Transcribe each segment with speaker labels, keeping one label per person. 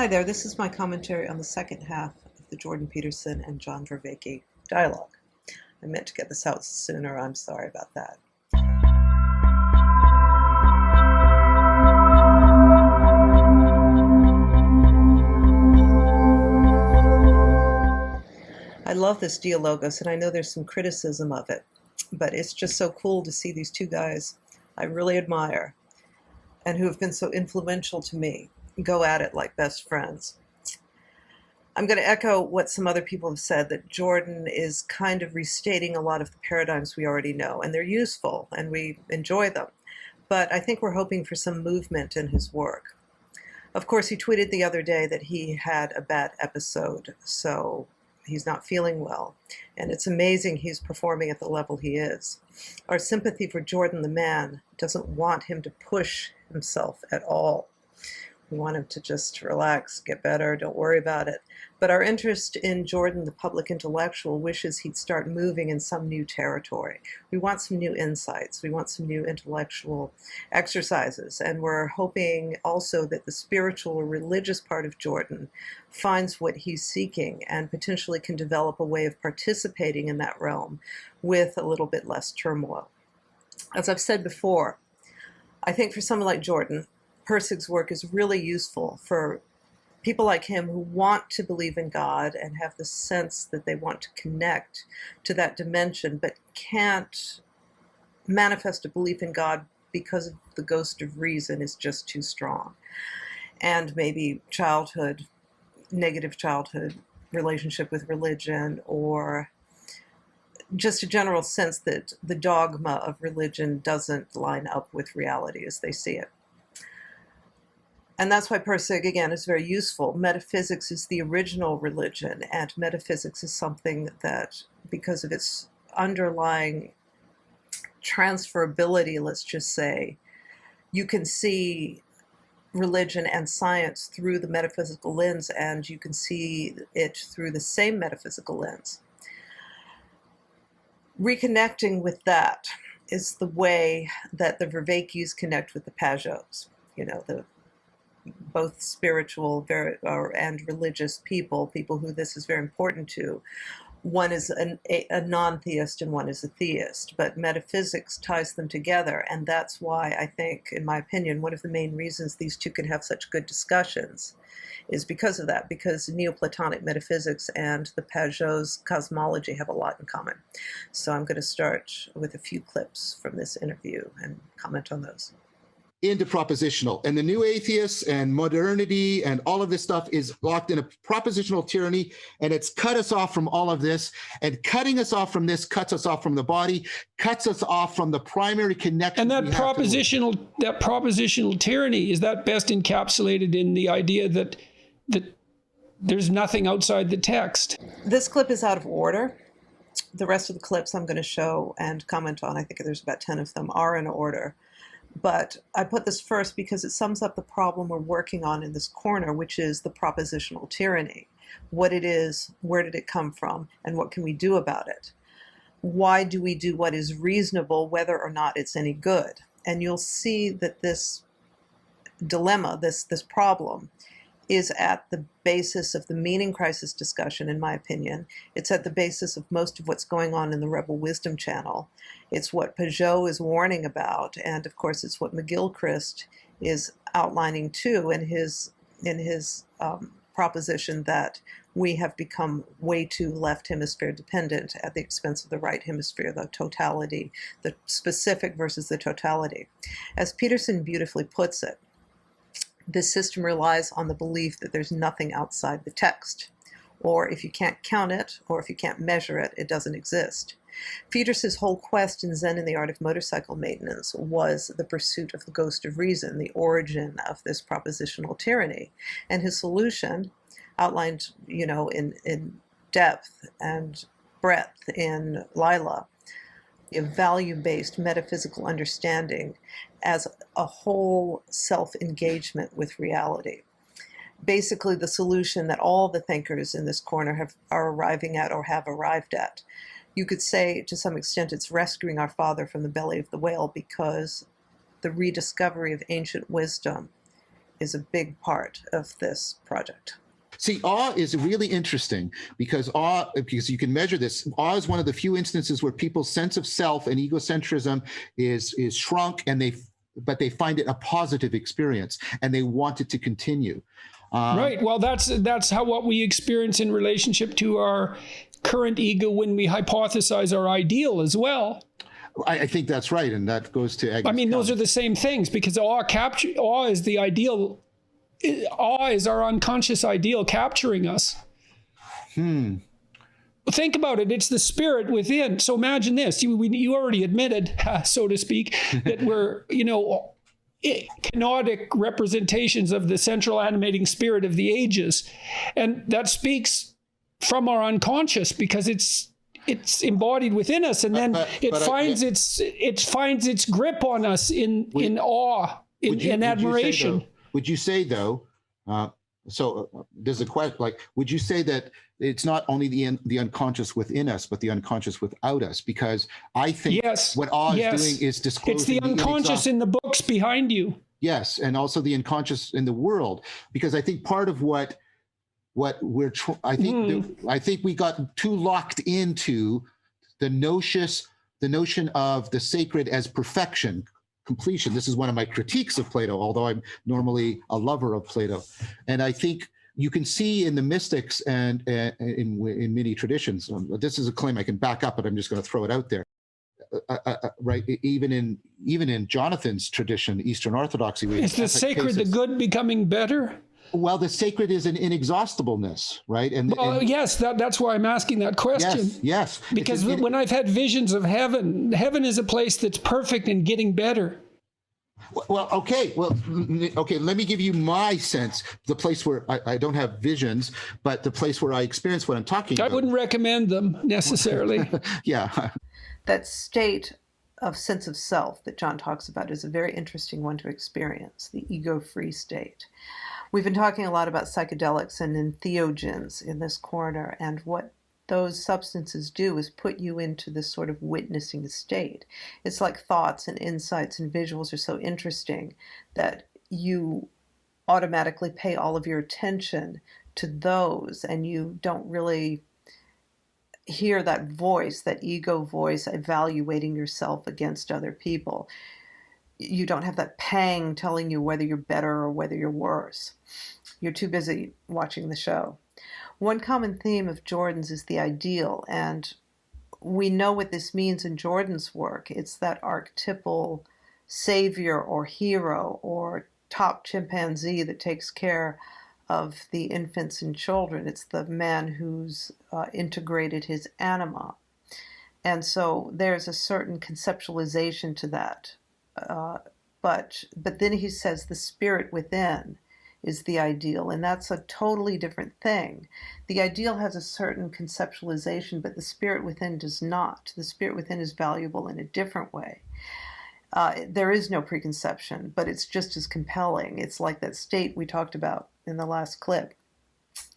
Speaker 1: Hi there, this is my commentary on the second half of the Jordan Peterson and John Vervaeke dialogue. I meant to get this out sooner, I'm sorry about that. I love this Dialogos, and I know there's some criticism of it, but it's just so cool to see these two guys I really admire and who have been so influential to me go at it like best friends. I'm going to echo what some other people have said, that Jordan is kind of restating a lot of the paradigms we already know, and they're useful, and we enjoy them. But I think we're hoping for some movement in his work. Of course, he tweeted the other day that he had a bad episode, so he's not feeling well. And it's amazing he's performing at the level he is. Our sympathy for Jordan the man doesn't want him to push himself at all. We want him to just relax, get better, don't worry about it. But our interest in Jordan, the public intellectual, wishes he'd start moving in some new territory. We want some new insights. We want some new intellectual exercises. And we're hoping also that the spiritual or religious part of Jordan finds what he's seeking and potentially can develop a way of participating in that realm with a little bit less turmoil. As I've said before, I think for someone like Jordan, Pirsig's work is really useful for people like him who want to believe in God and have the sense that they want to connect to that dimension, but can't manifest a belief in God because the ghost of reason is just too strong. And maybe childhood, negative childhood relationship with religion, or just a general sense that the dogma of religion doesn't line up with reality as they see it. And that's why Pirsig, again, is very useful. Metaphysics is the original religion, and metaphysics is something that, because of its underlying transferability, let's just say, you can see religion and science through the metaphysical lens, and you can see it through the same metaphysical lens. Reconnecting with that is the way that the Vervaekes connect with the Pajots, both spiritual and religious people who this is very important to. One is a non-theist and one is a theist, but metaphysics ties them together, and that's why I think, in my opinion, one of the main reasons these two can have such good discussions is because of that, because Neoplatonic metaphysics and the Pajots' cosmology have a lot in common. So I'm going to start with a few clips from this interview and comment on those.
Speaker 2: Into propositional, and the new atheists and modernity and all of this stuff is locked in a propositional tyranny, and it's cut us off from all of this, and cutting us off from this cuts us off from the body, cuts us off from the primary connection.
Speaker 3: And that propositional tyranny, is that best encapsulated in the idea that there's nothing outside the text?
Speaker 1: This clip is out of order. The rest of the clips I'm going to show and comment on, I think there's about 10 of them, are in order. But I put this first because it sums up the problem we're working on in this corner, which is the propositional tyranny. What it is, where did it come from, and what can we do about it? Why do we do what is reasonable, whether or not it's any good? And you'll see that this dilemma, this problem, is at the basis of the meaning crisis discussion, in my opinion. It's at the basis of most of what's going on in the Rebel Wisdom channel. It's what Pajot is warning about, and of course it's what McGilchrist is outlining too in his proposition that we have become way too left hemisphere dependent at the expense of the right hemisphere, the totality, the specific versus the totality. As Peterson beautifully puts it, this system relies on the belief that there's nothing outside the text, or if you can't count it, or if you can't measure it, it doesn't exist. Peterson's whole quest in Zen and the Art of Motorcycle Maintenance was the pursuit of the ghost of reason, the origin of this propositional tyranny. And his solution, outlined, in depth and breadth in Lila, a value-based metaphysical understanding as a whole self-engagement with reality. Basically, the solution that all the thinkers in this corner are arriving at or have arrived at. You could say, to some extent, it's rescuing our father from the belly of the whale, because the rediscovery of ancient wisdom is a big part of this project.
Speaker 2: See, awe is really interesting because you can measure this. Awe is one of the few instances where people's sense of self and egocentrism is shrunk, but they find it a positive experience and they want it to continue.
Speaker 3: Right. Well, that's how what we experience in relationship to our current ego when we hypothesize our ideal as well.
Speaker 2: I think that's right, and that goes to Agnes.
Speaker 3: I mean, those are the same things, because awe is the ideal. Awe is our unconscious ideal capturing us. Think about it. It's the spirit within. So imagine this. You already admitted, so to speak, that we're, kenotic representations of the central animating spirit of the ages. And that speaks from our unconscious because it's embodied within us, and then it finds its grip on us in awe, in admiration.
Speaker 2: Would you say though, there's a question, like, would you say that it's not only the unconscious within us, but the unconscious without us? Because I think what awe is doing is disclosing.
Speaker 3: It's the unconscious in the books behind you.
Speaker 2: Yes, and also the unconscious in the world. Because I think part of what I think we got too locked into the notion of the sacred as perfection, completion. This is one of my critiques of Plato, although I'm normally a lover of Plato. And I think you can see in the mystics and in many traditions, this is a claim I can back up, but I'm just going to throw it out there. Right, even in Jonathan's tradition, Eastern Orthodoxy,
Speaker 3: is the sacred the good becoming better?
Speaker 2: Well, the sacred is an inexhaustibleness, right?
Speaker 3: Yes, that's why I'm asking that question.
Speaker 2: Yes.
Speaker 3: Because when I've had visions of heaven is a place that's perfect and getting better.
Speaker 2: Well, okay. Let me give you my sense. The place where I don't have visions, but the place where I experience what I'm talking about.
Speaker 3: I wouldn't recommend them necessarily.
Speaker 2: Yeah.
Speaker 1: That state of sense of self that John talks about is a very interesting one to experience, the ego-free state. We've been talking a lot about psychedelics and entheogens in this corner, and what those substances do is put you into this sort of witnessing state. It's like thoughts and insights and visuals are so interesting that you automatically pay all of your attention to those, and you don't really hear that voice, that ego voice, evaluating yourself against other people. You don't have that pang telling you whether you're better or whether you're worse. You're too busy watching the show. One common theme of Jordan's is the ideal, and we know what this means in Jordan's work. It's that archetypal savior or hero or top chimpanzee that takes care of the infants and children. It's the man who's integrated his anima. And so there's a certain conceptualization to that. But then he says the spirit within is the ideal, and that's a totally different thing. The ideal has a certain conceptualization, but the spirit within does not. The spirit within is valuable in a different way. There is no preconception, but it's just as compelling. It's like that state we talked about in the last clip.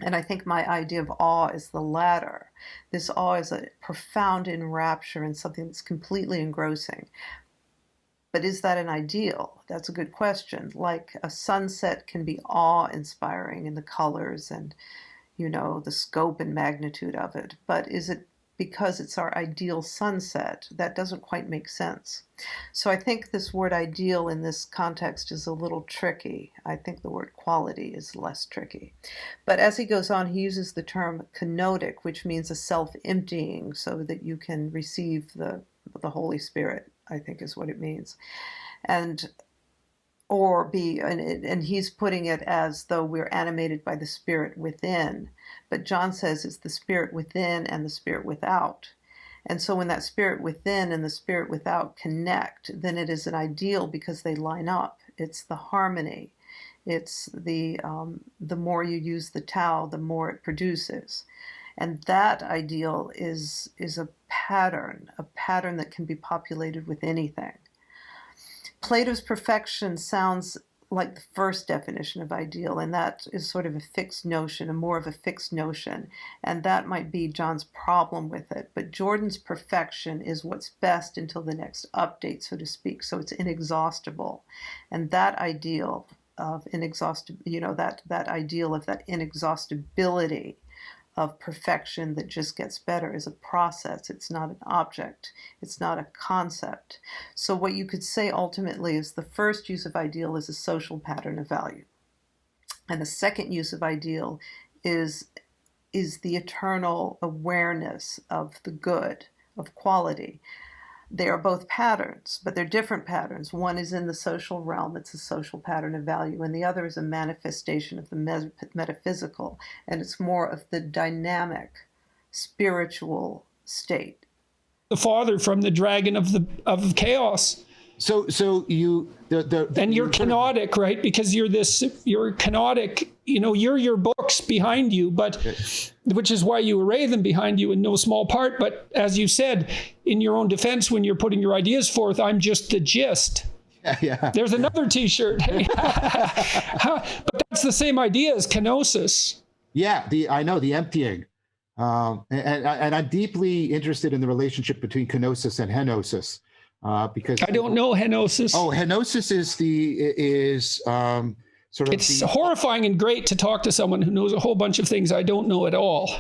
Speaker 1: And I think my idea of awe is the latter. This awe is a profound enrapture in something that's completely engrossing. But is that an ideal? That's a good question. Like a sunset can be awe-inspiring in the colors and, the scope and magnitude of it. But is it because it's our ideal sunset? That doesn't quite make sense. So I think this word ideal in this context is a little tricky. I think the word quality is less tricky. But as he goes on, he uses the term kenotic, which means a self-emptying, so that you can receive the Holy Spirit, I think is what it means. And he's putting it as though we're animated by the spirit within. But John says it's the spirit within and the spirit without. And so when that spirit within and the spirit without connect, then it is an ideal because they line up. It's the harmony. It's the more you use the Tao, the more it produces. And that ideal is a pattern that can be populated with anything. Plato's perfection sounds like the first definition of ideal, and that is sort of a fixed notion, more of a fixed notion, and that might be John's problem with it. But Jordan's perfection is what's best until the next update, so to speak, so it's inexhaustible. And that ideal that ideal of that inexhaustibility of perfection that just gets better is a process. It's not an object. It's not a concept. So what you could say ultimately is the first use of ideal is a social pattern of value. And the second use of ideal is the eternal awareness of the good, of quality. They are both patterns, but they're different patterns. One is in the social realm, it's a social pattern of value, and the other is a manifestation of the metaphysical, and it's more of the dynamic, spiritual state.
Speaker 3: The father from the dragon of chaos.
Speaker 2: So you
Speaker 3: and you're kenotic, right? Because you're kenotic. You're your books behind you, but which is why you array them behind you in no small part. But as you said, in your own defense, when you're putting your ideas forth, I'm just the gist.
Speaker 2: Yeah.
Speaker 3: There's another T-shirt. But that's the same idea as kenosis.
Speaker 2: Yeah, I know the emptying, and I'm deeply interested in the relationship between kenosis and henosis. Because
Speaker 3: I don't know henosis.
Speaker 2: Oh, henosis is sort of.
Speaker 3: It's horrifying and great to talk to someone who knows a whole bunch of things I don't know at all.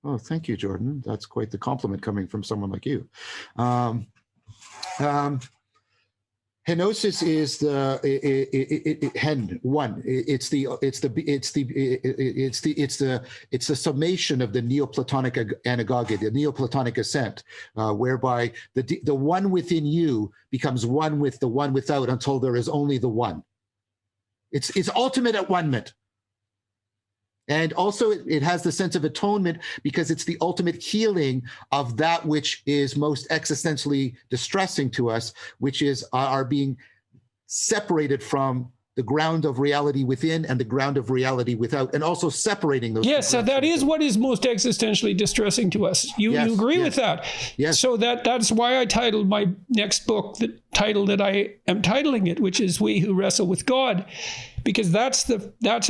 Speaker 2: Oh, thank you, Jordan. That's quite the compliment coming from someone like you. Henosis is it's the summation of the Neoplatonic anagogy, the Neoplatonic ascent, whereby the one within you becomes one with the one without until there is only the one. It's ultimate at one-ment. And also it has the sense of atonement because it's the ultimate healing of that which is most existentially distressing to us, which is our being separated from the ground of reality within and the ground of reality without, and also separating those.
Speaker 3: Yes, so that is what is most existentially distressing to us. You agree with that?
Speaker 2: Yes.
Speaker 3: So that's why I titled my next book the title that I am titling it, which is We Who Wrestle with God, because that's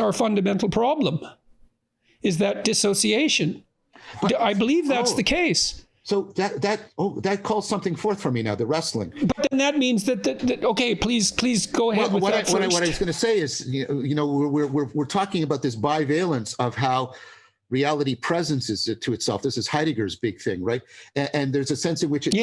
Speaker 3: our fundamental problem. Is that dissociation. But, I believe that's the case.
Speaker 2: So that calls something forth for me now, the wrestling.
Speaker 3: But then that means that okay, please go ahead with that first.
Speaker 2: What I was going to say is, we're talking about this bivalence of how reality presents it to itself. This is Heidegger's big thing, right? And there's a sense in which it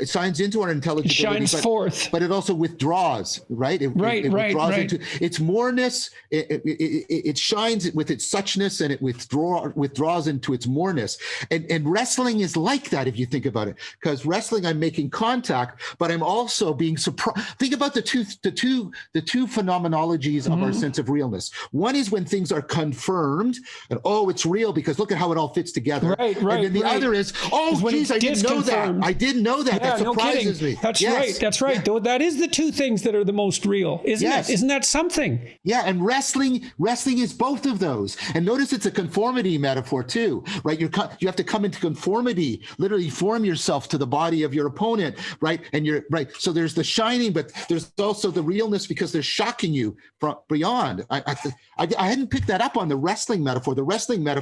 Speaker 2: shines into our intelligibility,
Speaker 3: forth,
Speaker 2: but it also withdraws, right? It withdraws into its moreness. It shines with its suchness, and it withdraws into its moreness. And wrestling is like that, if you think about it, because wrestling, I'm making contact, but I'm also being surprised. Think about the two phenomenologies of our sense of realness. One is when things are confirmed, and it's real because look at how it all fits together.
Speaker 3: Right.
Speaker 2: And then the other is, geez, I didn't know that. I didn't know that.
Speaker 3: Yeah,
Speaker 2: that surprises me.
Speaker 3: That's right. That's right. Yeah. That is the two things that are the most real, isn't it? Isn't that something?
Speaker 2: Yeah, and wrestling is both of those. And notice it's a conformity metaphor too, right? You have to come into conformity, literally form yourself to the body of your opponent, right? And you're right. So there's the shining, but there's also the realness because they're shocking you from beyond. I hadn't picked that up on the wrestling metaphor. The wrestling metaphor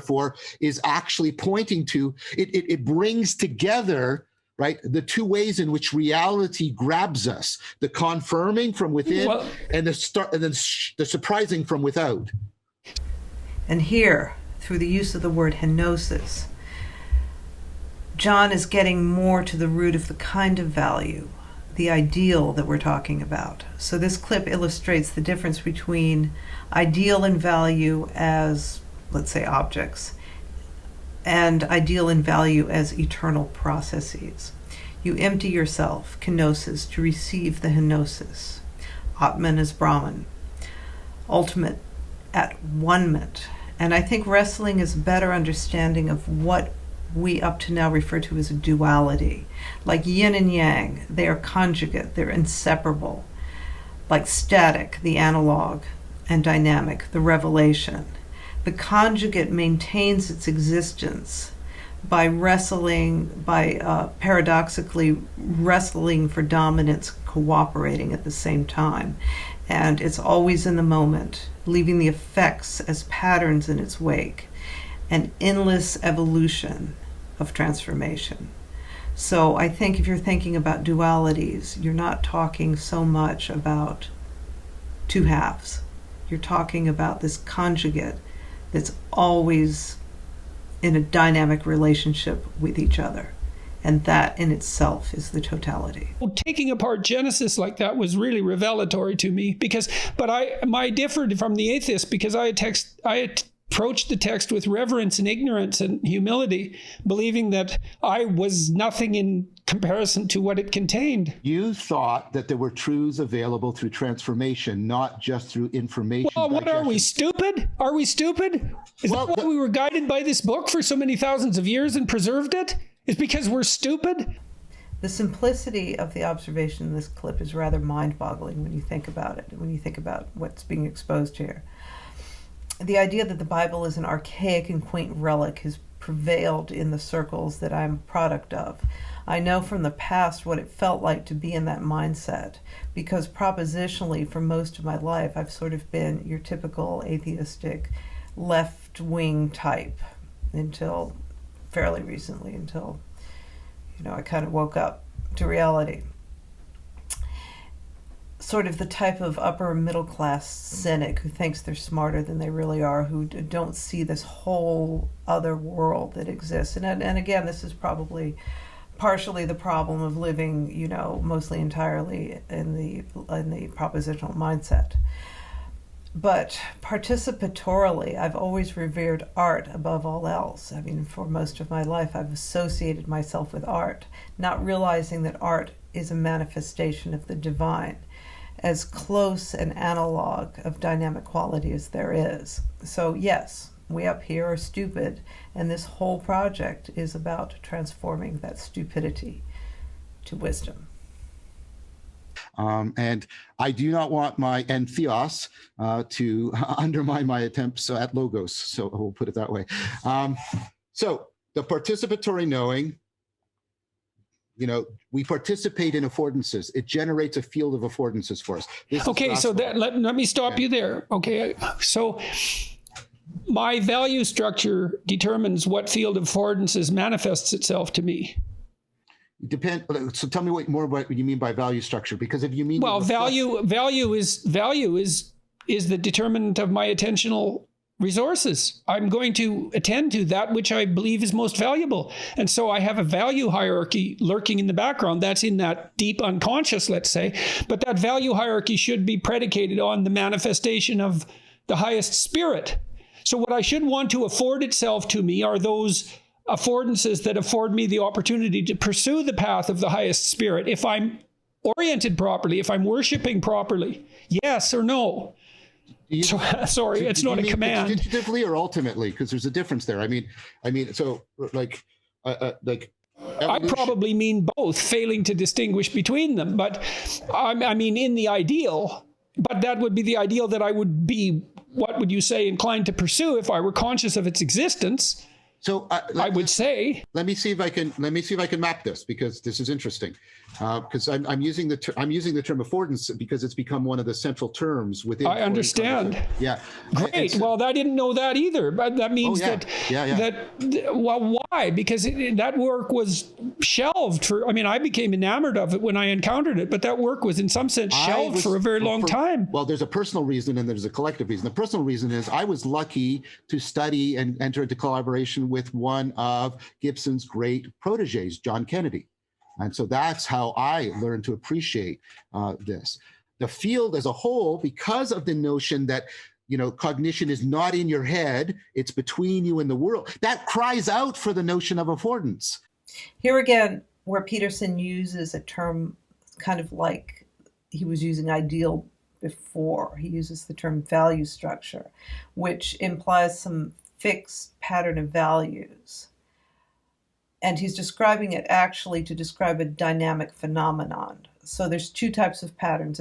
Speaker 2: is actually pointing to it brings together, right, the two ways in which reality grabs us: the confirming from within and the surprising from without.
Speaker 1: And here, through the use of the word henosis, John is getting more to the root of the kind of value, the ideal that we're talking about. So this clip illustrates the difference between ideal and value as, let's say, objects, and ideal and value as eternal processes. You empty yourself, kenosis, to receive the henosis. Atman is Brahman, ultimate at one-ment. And I think wrestling is a better understanding of what we up to now refer to as a duality. Like yin and yang, they are conjugate, they're inseparable. Like static, the analog, and dynamic, the revelation. The conjugate maintains its existence by paradoxically wrestling for dominance, cooperating at the same time. And it's always in the moment, leaving the effects as patterns in its wake, an endless evolution of transformation. So I think if you're thinking about dualities, you're not talking so much about two halves. You're talking about this conjugate that's always in a dynamic relationship with each other. And that in itself is the totality.
Speaker 3: Taking apart Genesis like that was really revelatory to me but I differed from the atheist because I approached the text with reverence and ignorance and humility, believing that I was nothing in comparison to what it contained.
Speaker 2: You thought that there were truths available through transformation, not just through information.
Speaker 3: Well, what are we, stupid? Are we stupid? Is that why we were guided by this book for so many thousands of years and preserved it? It's because we're stupid?
Speaker 1: The simplicity of the observation in this clip is rather mind-boggling when you think about it, when you think about what's being exposed here. The idea that the Bible is an archaic and quaint relic has prevailed in the circles that I'm a product of. I know from the past what it felt like to be in that mindset, because propositionally for most of my life I've sort of been your typical atheistic left-wing type until fairly recently, until I kind of woke up to reality. Sort of the type of upper middle class cynic who thinks they're smarter than they really are, who don't see this whole other world that exists. And again, this is probably partially the problem of living, mostly entirely in the propositional mindset. But participatorily, I've always revered art above all else. I mean, for most of my life, I've associated myself with art, not realizing that art is a manifestation of the divine, as close an analog of dynamic quality as there is. So yes, we up here are stupid, and this whole project is about transforming that stupidity to wisdom.
Speaker 2: And I do not want my entheos to undermine my attempts at logos. So we'll put it that way. So the participatory knowing, we participate in affordances. It generates a field of affordances for us.
Speaker 3: Okay, so let me stop you there. Okay, so my value structure determines what field of affordances manifests itself to me.
Speaker 2: So tell me more about what you mean by value structure, because if you mean
Speaker 3: value is the determinant of my attentional resources. I'm going to attend to that which I believe is most valuable, and so I have a value hierarchy lurking in the background. That's in that deep unconscious, let's say, but that value hierarchy should be predicated on the manifestation of the highest spirit. So what I should want to afford itself to me are those affordances that afford me the opportunity to pursue the path of the highest spirit. If I'm oriented properly, if I'm worshiping properly, yes or no? Sorry, it's not a command.
Speaker 2: Constitutively or ultimately? Because there's a difference there. I mean, so like
Speaker 3: I probably mean both, failing to distinguish between them. But I mean, in the ideal, but that would be the ideal that I would be, what would you say, inclined to pursue if I were conscious of its existence.
Speaker 2: So
Speaker 3: I would say.
Speaker 2: Let me see if I can map this, because this is interesting. Because I'm using the term affordance because it's become one of the central terms within.
Speaker 3: I understand.
Speaker 2: Yeah.
Speaker 3: Great. Well, I didn't know that either. But that means why? Because that work was shelved for. I mean, I became enamored of it when I encountered it, but that work was in some sense shelved for a very long time.
Speaker 2: Well, there's a personal reason and there's a collective reason. The personal reason is I was lucky to study and enter into collaboration with one of Gibson's great proteges, John Kennedy. And so that's how I learned to appreciate this. The field as a whole, because of the notion that, cognition is not in your head, it's between you and the world, that cries out for the notion of affordance.
Speaker 1: Here again, where Peterson uses a term kind of like he was using ideal before, he uses the term value structure, which implies some fixed pattern of values. And he's describing it actually to describe a dynamic phenomenon. So there's two types of patterns,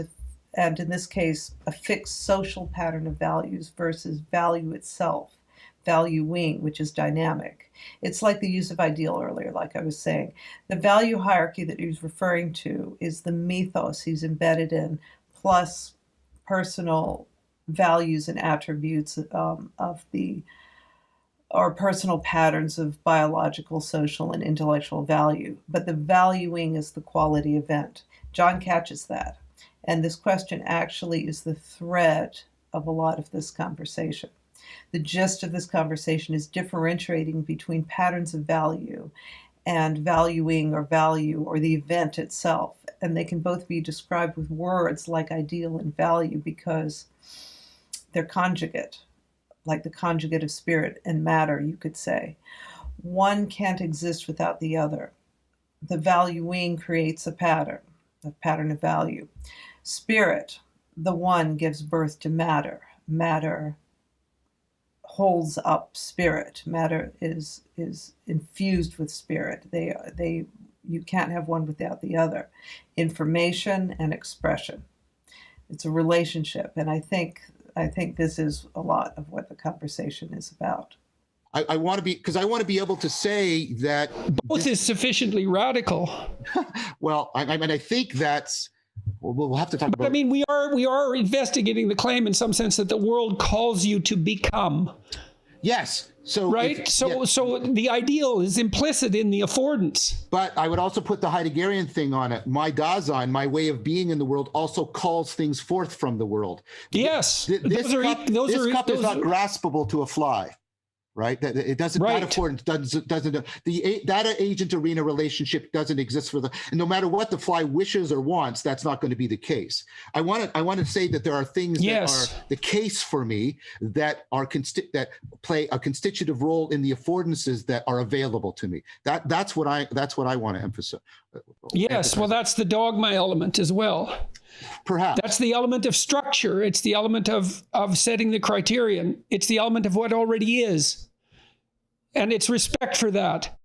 Speaker 1: and in this case, a fixed social pattern of values versus value itself, valuing, which is dynamic. It's like the use of ideal earlier, like I was saying. The value hierarchy that he was referring to is the mythos he's embedded in, plus personal values and attributes or personal patterns of biological, social, and intellectual value. But the valuing is the quality event. John catches that. And this question actually is the thread of a lot of this conversation. The gist of this conversation is differentiating between patterns of value and valuing or value or the event itself. And they can both be described with words like ideal and value because they're conjugate, like the conjugate of spirit and matter, you could say. One can't exist without the other. The valuing creates a pattern of value. Spirit, the one, gives birth to matter. Matter holds up spirit. Matter is infused with spirit. You can't have one without the other. Information and expression. It's a relationship, and I think this is a lot of what the conversation is about.
Speaker 2: I want to be able to say that
Speaker 3: both is sufficiently radical.
Speaker 2: Well, I think that's. We'll have to talk about.
Speaker 3: I mean, we are investigating the claim in some sense that the world calls you to become.
Speaker 2: Yes. So
Speaker 3: right. So the ideal is implicit in the affordance.
Speaker 2: But I would also put the Heideggerian thing on it. My Dasein, my way of being in the world, also calls things forth from the world.
Speaker 3: Yes.
Speaker 2: This cup is not graspable to a fly. Right, that it doesn't. Right. That affordance doesn't. The data agent arena relationship doesn't exist for and no matter what the fly wishes or wants, that's not going to be the case. I want to say that there are things that are the case for me that play a constitutive role in the affordances that are available to me. That's what I want to emphasize.
Speaker 3: Yes, well, that's the dogma element as well.
Speaker 2: Perhaps.
Speaker 3: That's the element of structure. It's the element of setting the criterion. It's the element of what already is. And it's respect for that.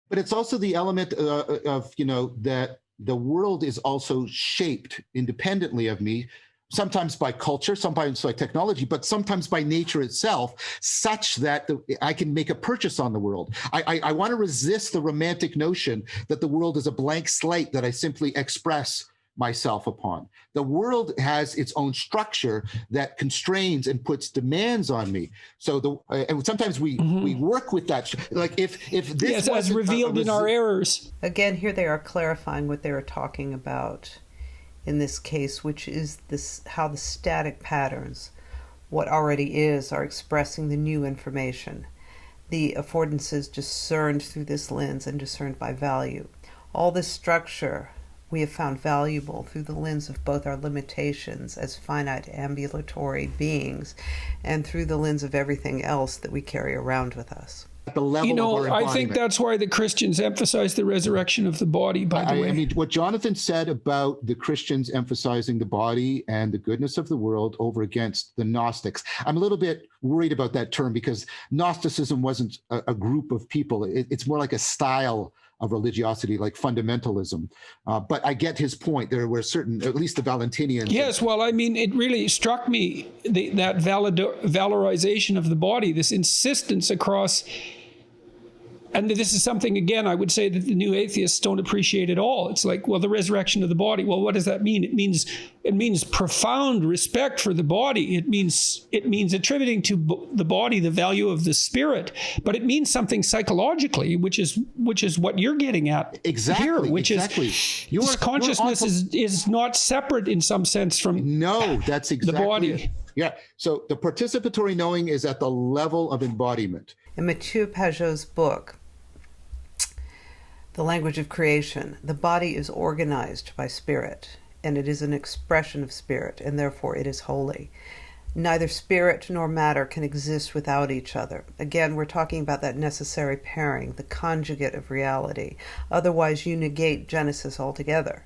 Speaker 2: But it's also the element of that the world is also shaped independently of me, sometimes by culture, sometimes by technology, but sometimes by nature itself, such that I can make a purchase on the world. I want to resist the romantic notion that the world is a blank slate that I simply express myself upon. The world has its own structure that constrains and puts demands on me. So and sometimes we work with that. Like if this was
Speaker 3: as revealed in our errors.
Speaker 1: Again, here they are clarifying what they were talking about in this case, which is how the static patterns, what already is, are expressing the new information. The affordances discerned through this lens and discerned by value. All this structure we have found valuable through the lens of both our limitations as finite ambulatory beings and through the lens of everything else that we carry around with us.
Speaker 2: At the level of our embodiment.
Speaker 3: I think that's why the Christians emphasize the resurrection of the body, by the way.
Speaker 2: I mean, what Jonathan said about the Christians emphasizing the body and the goodness of the world over against the Gnostics, I'm a little bit worried about that term because Gnosticism wasn't a group of people. It's more like a style of religiosity, like fundamentalism. But I get his point. There were certain, at least the Valentinians.
Speaker 3: Yes, well, I mean, it really struck me, that valorization of the body, this insistence across, and this is something, again, I would say that the new atheists don't appreciate at all. It's like, well, the resurrection of the body. Well, what does that mean? It means profound respect for the body. It means attributing to the body the value of the spirit, but it means something psychologically, which is what you're getting at here, which is consciousness is not separate in some sense from
Speaker 2: that's exactly
Speaker 3: the body.
Speaker 2: It. Yeah. So the participatory knowing is at the level of embodiment.
Speaker 1: In Mathieu Pajot's book, The Language of Creation, the body is organized by spirit, and it is an expression of spirit, and therefore it is holy. Neither spirit nor matter can exist without each other. Again, we're talking about that necessary pairing, the conjugate of reality. Otherwise, you negate Genesis altogether.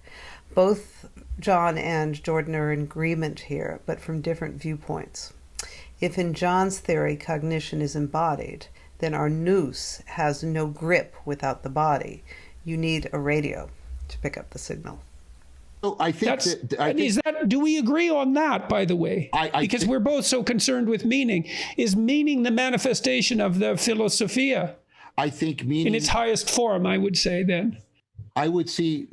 Speaker 1: Both John and Jordan are in agreement here, but from different viewpoints. If in John's theory cognition is embodied, then our nous has no grip without the body. You need a radio to pick up the signal.
Speaker 2: So I think
Speaker 3: do we agree on that, by the way? Because we're both so concerned with meaning. Is meaning the manifestation of the philosophia?
Speaker 2: I think meaning...
Speaker 3: in its highest form, I would say then.
Speaker 2: I would say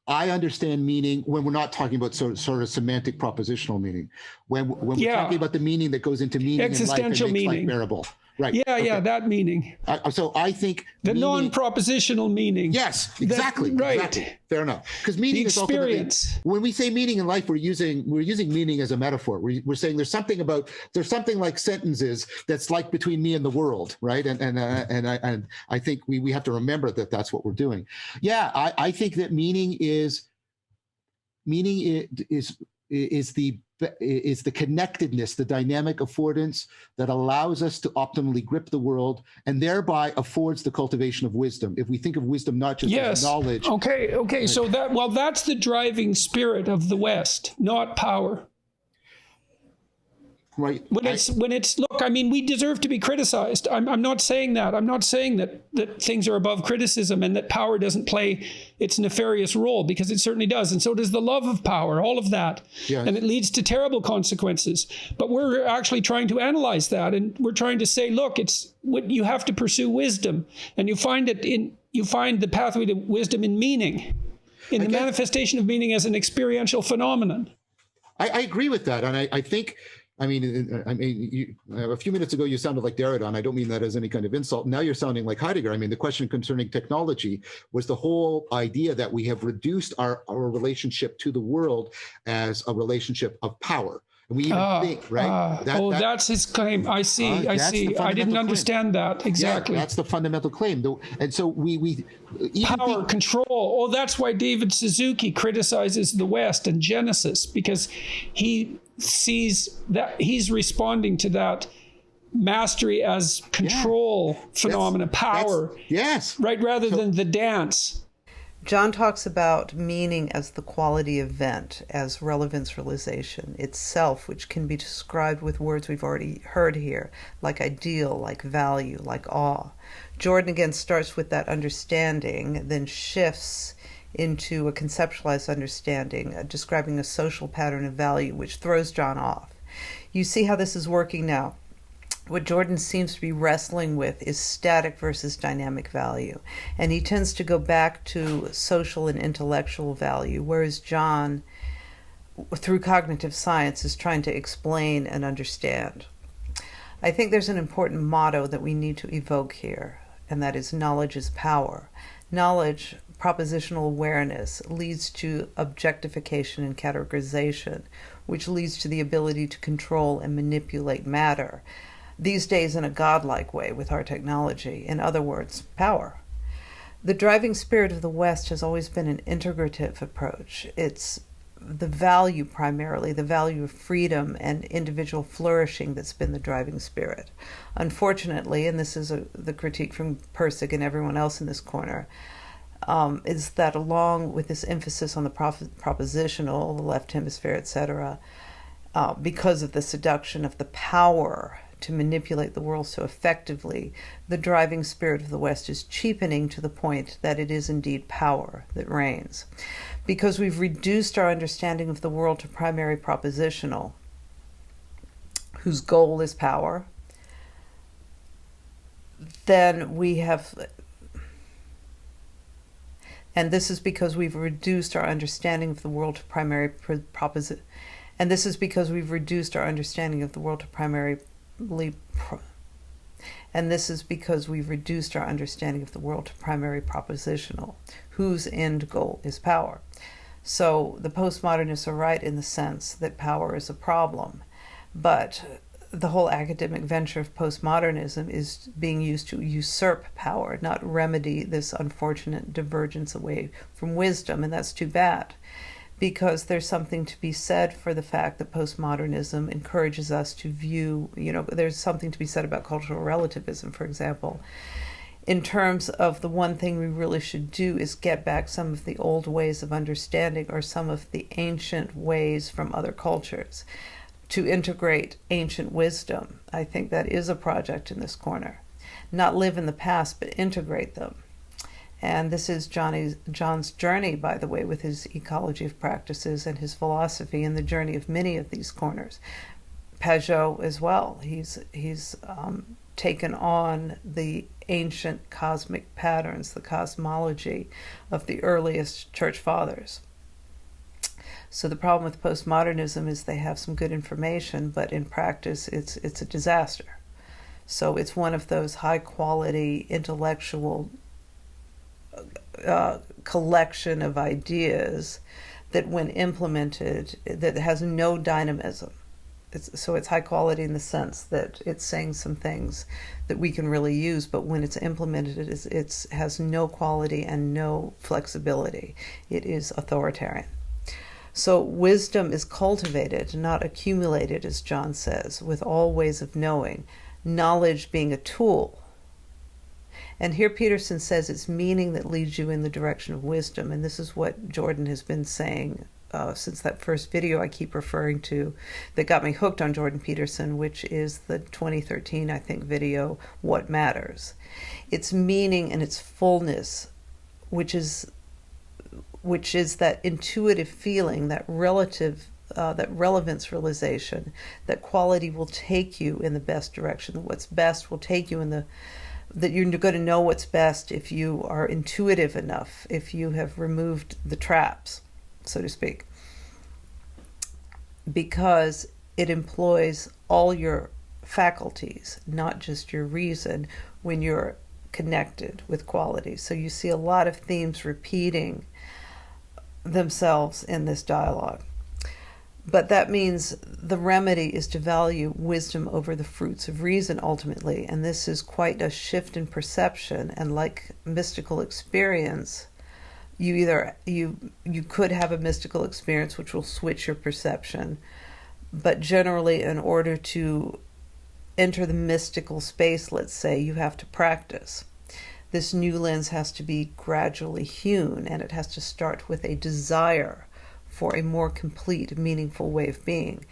Speaker 2: I understand meaning when we're not talking about sort of semantic propositional meaning. When we're talking about the meaning that goes into meaning
Speaker 3: existential
Speaker 2: in life and makes
Speaker 3: meaning.
Speaker 2: life bearable. Right.
Speaker 3: Yeah, that meaning.
Speaker 2: So I think
Speaker 3: the non-propositional meaning.
Speaker 2: Yes, exactly.
Speaker 3: Right.
Speaker 2: Exactly. Fair enough. Because meaning
Speaker 3: the
Speaker 2: is ultimately, when we say meaning in life, we're using meaning as a metaphor. We're saying there's something like sentences that's like between me and the world, right? And I think we have to remember that that's what we're doing. Yeah, I think that meaning is the connectedness, the dynamic affordance that allows us to optimally grip the world and thereby affords the cultivation of wisdom. If we think of wisdom not just as knowledge.
Speaker 3: Okay. Right. So that's the driving spirit of the West, not power.
Speaker 2: Right.
Speaker 3: When it's look, I mean, we deserve to be criticized. I'm not saying that. I'm not saying that things are above criticism and that power doesn't play its nefarious role, because it certainly does. And so does the love of power, all of that. Yes. And it leads to terrible consequences. But we're actually trying to analyze that. And we're trying to say, look, it's what you have to pursue wisdom. And you find the pathway to wisdom in meaning, in the manifestation of meaning as an experiential phenomenon.
Speaker 2: I agree with that. And I think, a few minutes ago, you sounded like Derrida, and I don't mean that as any kind of insult. Now you're sounding like Heidegger. I mean, the question concerning technology was the whole idea that we have reduced our relationship to the world as a relationship of power. And we even think, right?
Speaker 3: That's his claim. I see. I didn't understand that exactly.
Speaker 2: Yeah, that's the fundamental claim. And so we
Speaker 3: power, control. Oh, that's why David Suzuki criticizes the West and Genesis, because he sees that he's responding to that mastery as control phenomena, power. Right, rather than the dance.
Speaker 1: John talks about meaning as the quality event, as relevance realization itself, which can be described with words we've already heard here, like ideal, like value, like awe. Jordan again starts with that understanding, then shifts into a conceptualized understanding, describing a social pattern of value, which throws John off. You see how this is working now. What Jordan seems to be wrestling with is static versus dynamic value, and he tends to go back to social and intellectual value, whereas John, through cognitive science, is trying to explain and understand. I think there's an important motto that we need to evoke here, and that is knowledge is power. Knowledge, propositional awareness, leads to objectification and categorization, which leads to the ability to control and manipulate matter, these days in a godlike way with our technology. In other words, power. The driving spirit of the West has always been an integrative approach. It's the value primarily, the value of freedom and individual flourishing that's been the driving spirit. Unfortunately, and this is the critique from Pirsig and everyone else in this corner, is that along with this emphasis on the propositional, the left hemisphere, etc., because of the seduction of the power to manipulate the world so effectively, the driving spirit of the West is cheapening to the point that it is indeed power that reigns. Because we've reduced our understanding of the world to primary propositional, whose goal is power, then we have... And this is because we've reduced our understanding of the world to primary proposition. And this is because we've reduced our understanding of the world to primarily propositional, whose end goal is power. So the postmodernists are right in the sense that power is a problem, but the whole academic venture of postmodernism is being used to usurp power, not remedy this unfortunate divergence away from wisdom, and that's too bad, because there's something to be said for the fact that postmodernism encourages us to view, there's something to be said about cultural relativism, for example, in terms of the one thing we really should do is get back some of the old ways of understanding or some of the ancient ways from other cultures, to integrate ancient wisdom. I think that is a project in this corner. Not live in the past, but integrate them. And this is John's journey, by the way, with his ecology of practices and his philosophy, and the journey of many of these corners. Peugeot as well. He's taken on the ancient cosmic patterns, the cosmology of the earliest church fathers. So the problem with postmodernism is they have some good information, but in practice it's a disaster. So it's one of those high quality intellectual collection of ideas that when implemented, that has no dynamism. So it's high quality in the sense that it's saying some things that we can really use, but when it's implemented, it has no quality and no flexibility. It is authoritarian. So wisdom is cultivated, not accumulated, as John says, with all ways of knowing, knowledge being a tool. And here Peterson says it's meaning that leads you in the direction of wisdom. And this is what Jordan has been saying since that first video I keep referring to that got me hooked on Jordan Peterson, which is the 2013, I think, video, What Matters. It's meaning and its fullness, which is that intuitive feeling, that that relevance realization, that quality will take you in the best direction, that what's best will take you that you're going to know what's best if you are intuitive enough, if you have removed the traps, so to speak, because it employs all your faculties, not just your reason, when you're connected with quality. So you see a lot of themes repeating themselves in this dialogue. But that means the remedy is to value wisdom over the fruits of reason ultimately, and this is quite a shift in perception. And like mystical experience, you could have a mystical experience which will switch your perception, but generally in order to enter the mystical space, let's say, you have to practice. This new lens has to be gradually hewn, and it has to start with a desire for a more complete, meaningful way of being.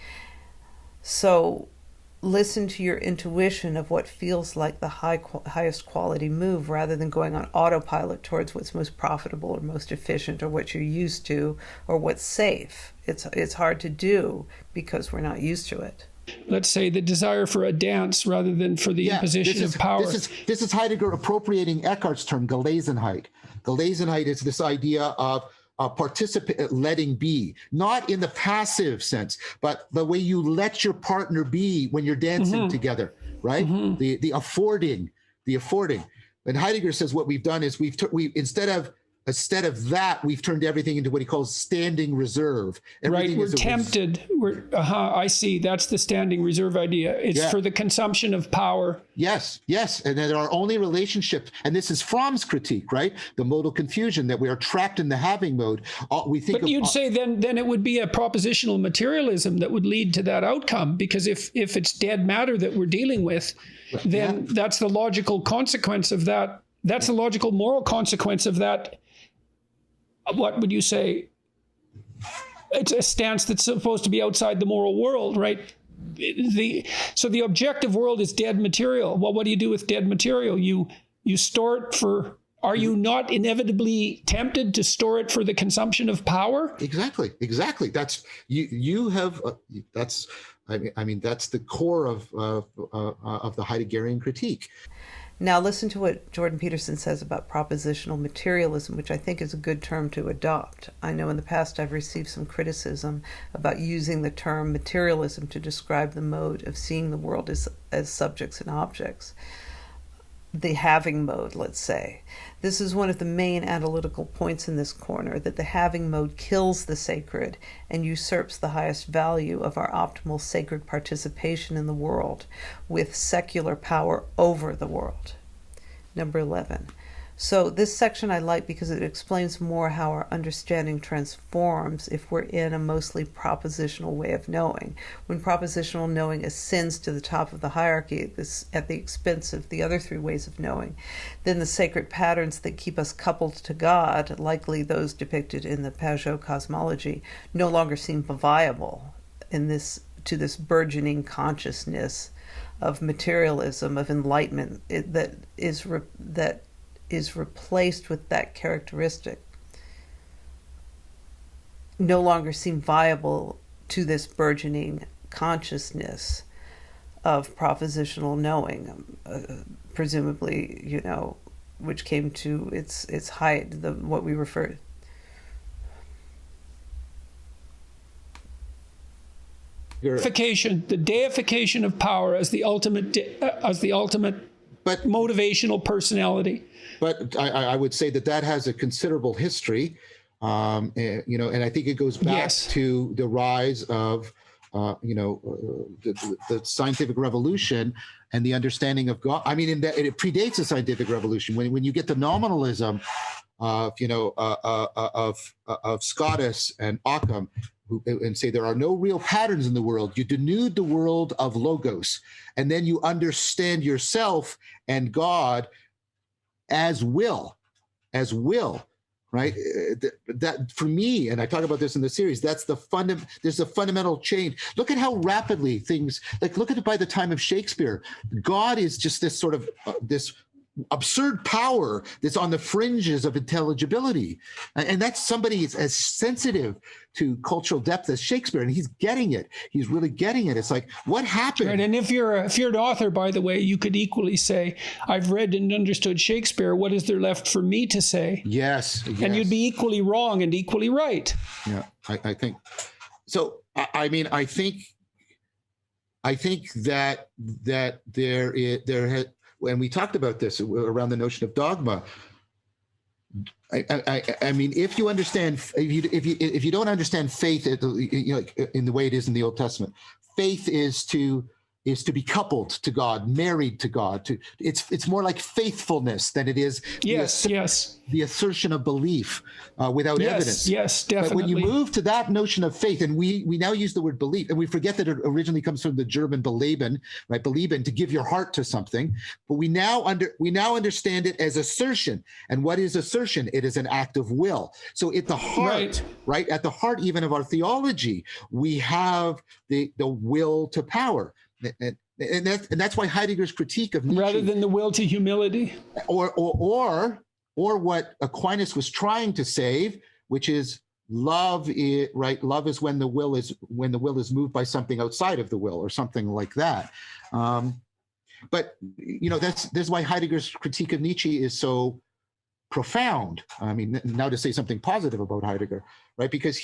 Speaker 1: So listen to your intuition of what feels like the highest quality move, rather than going on autopilot towards what's most profitable or most efficient or what you're used to or what's safe. It's hard to do because we're not used to it.
Speaker 3: Let's say the desire for a dance rather than for the imposition of power.
Speaker 2: This is Heidegger appropriating Eckhart's term, Gelassenheit. Gelassenheit is this idea of letting be, not in the passive sense, but the way you let your partner be when you're dancing together, right? The affording. And Heidegger says what we've done is we instead of that, we've turned everything into what he calls standing reserve. Everything
Speaker 3: right, we're tempted. I see. That's the standing reserve idea. It's for the consumption of power.
Speaker 2: Yes. And then our only relationship, and this is Fromm's critique, right? The modal confusion, that we are trapped in the having mode. But
Speaker 3: you'd say then it would be a propositional materialism that would lead to that outcome, because if it's dead matter that we're dealing with, then that's the logical consequence of that. That's the logical moral consequence of that. What would you say? It's a stance that's supposed to be outside the moral world, right? So the objective world is dead material. Well, what do you do with dead material? You store it for. Are you not inevitably tempted to store it for the consumption of power?
Speaker 2: Exactly. That's you have. That's. I mean, that's the core of the Heideggerian critique.
Speaker 1: Now listen to what Jordan Peterson says about propositional materialism, which I think is a good term to adopt. I know in the past I've received some criticism about using the term materialism to describe the mode of seeing the world as subjects and objects. The having mode, let's say. This is one of the main analytical points in this corner, that the having mode kills the sacred and usurps the highest value of our optimal sacred participation in the world with secular power over the world. Number 11. So this section I like because it explains more how our understanding transforms if we're in a mostly propositional way of knowing. When propositional knowing ascends to the top of the hierarchy at the expense of the other three ways of knowing, then the sacred patterns that keep us coupled to God, likely those depicted in the Pajot cosmology, no longer seem viable to this burgeoning consciousness of materialism, of enlightenment, that is replaced with that characteristic, no longer seem viable to this burgeoning consciousness of propositional knowing, presumably, which came to its height, what we refer.
Speaker 3: the deification of power as the ultimate
Speaker 2: but
Speaker 3: motivational personality.
Speaker 2: But I would say that has a considerable history, and I think it goes back to the rise of, the scientific revolution and the understanding of God. I mean, it predates the scientific revolution. When you get the nominalism of Scotus and Occam, and say there are no real patterns in the world. You denude the world of logos, and then you understand yourself and God as will, right? That for me, and I talk about this in the series, there's a fundamental change. Look at how rapidly things, look at it by the time of Shakespeare. God is just this sort of this absurd power that's on the fringes of intelligibility, and that's somebody as sensitive to cultural depth as Shakespeare, and he's getting it. He's really getting it. It's like, what happened?
Speaker 3: Right. And if you're an author, by the way, you could equally say, I've read and understood Shakespeare. What is there left for me to say?
Speaker 2: Yes.
Speaker 3: And you'd be equally wrong and equally right.
Speaker 2: Yeah, I think so. I mean, I think that there has. And we talked about this around the notion of dogma. I mean, if you understand, if you don't understand faith, in the way it is in the Old Testament, faith is to be coupled to God, married to God. It's more like faithfulness than it is the assertion of belief without evidence.
Speaker 3: Yes, definitely.
Speaker 2: But when you move to that notion of faith, and we now use the word belief, and we forget that it originally comes from the German beleben, right? Beleben, to give your heart to something. But we now understand it as assertion. And what is assertion? It is an act of will. So at the heart, right? At the heart even of our theology, we have the will to power. And that's why Heidegger's critique of Nietzsche,
Speaker 3: rather than the will to humility,
Speaker 2: or what Aquinas was trying to save, which is love. Love is when the will is moved by something outside of the will, or something like that. But that's why Heidegger's critique of Nietzsche is so profound. I mean, now to say something positive about Heidegger, right? Because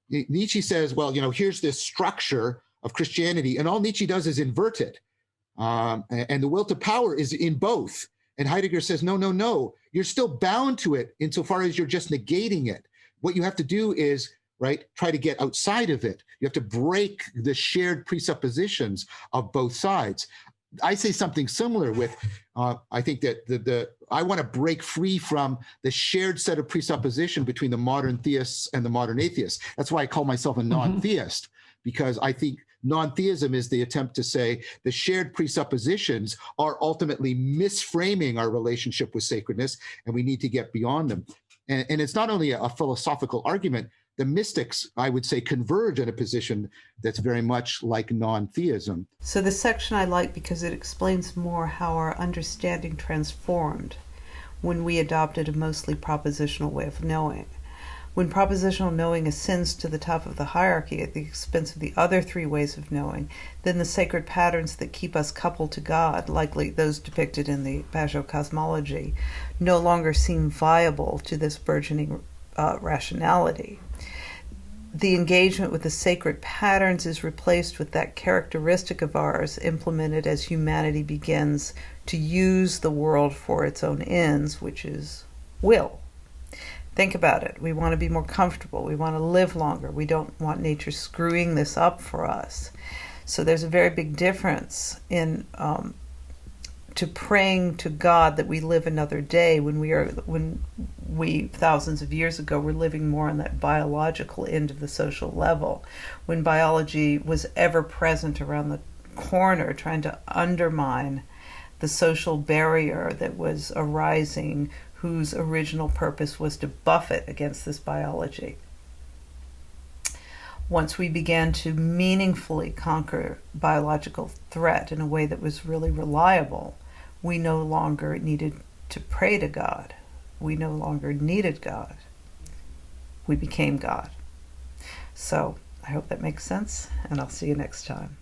Speaker 2: Nietzsche says, well, here's this structure of Christianity, and all Nietzsche does is invert it. And the will to power is in both. And Heidegger says, no, you're still bound to it insofar as you're just negating it. What you have to do is, try to get outside of it. You have to break the shared presuppositions of both sides. I say something similar with, I think that I want to break free from the shared set of presupposition between the modern theists and the modern atheists. That's why I call myself a non-theist, because I think non-theism is the attempt to say the shared presuppositions are ultimately misframing our relationship with sacredness, and we need to get beyond them. And it's not only a philosophical argument. The mystics, I would say, converge in a position that's very much like non-theism.
Speaker 1: So this section I like because it explains more how our understanding transformed when we adopted a mostly propositional way of knowing. When propositional knowing ascends to the top of the hierarchy at the expense of the other three ways of knowing, then the sacred patterns that keep us coupled to God, likely those depicted in the Pajot cosmology, no longer seem viable to this burgeoning rationality. The engagement with the sacred patterns is replaced with that characteristic of ours implemented as humanity begins to use the world for its own ends, which is will. Think about it. We want to be more comfortable. We want to live longer. We don't want nature screwing this up for us. So there's a very big difference in to praying to God that we live another day when we thousands of years ago were living more on that biological end of the social level, when biology was ever present around the corner trying to undermine the social barrier that was arising, whose original purpose was to buffet against this biology. Once we began to meaningfully conquer biological threat in a way that was really reliable, we no longer needed to pray to God. We no longer needed God. We became God. So I hope that makes sense, and I'll see you next time.